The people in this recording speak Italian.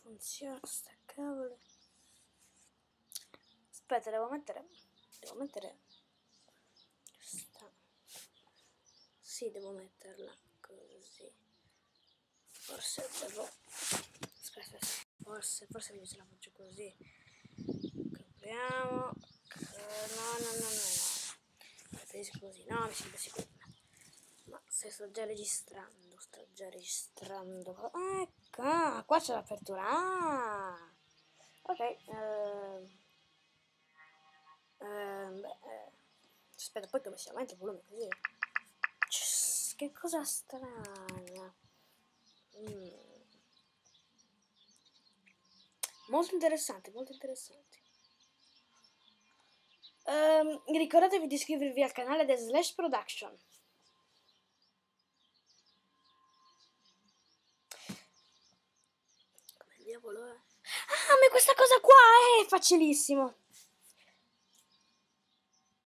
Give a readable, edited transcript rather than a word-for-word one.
funziona sta cavolo. Aspetta, devo mettere questa. Sì, devo metterla così. Forse devo, aspetta, forse meglio se la faccio così. Copriamo. No, preferisco così. No, mi sembra sicuro. Ma se sto già registrando. Ecco, qua c'è l'apertura. Ah, ok. Aspetta, poi come si aumenta il volume così? Che cosa strana. Molto interessante, molto interessante. Ricordatevi di iscrivervi al canale The Slash Production. Come diavolo è? Ah, ma questa cosa qua è facilissimo.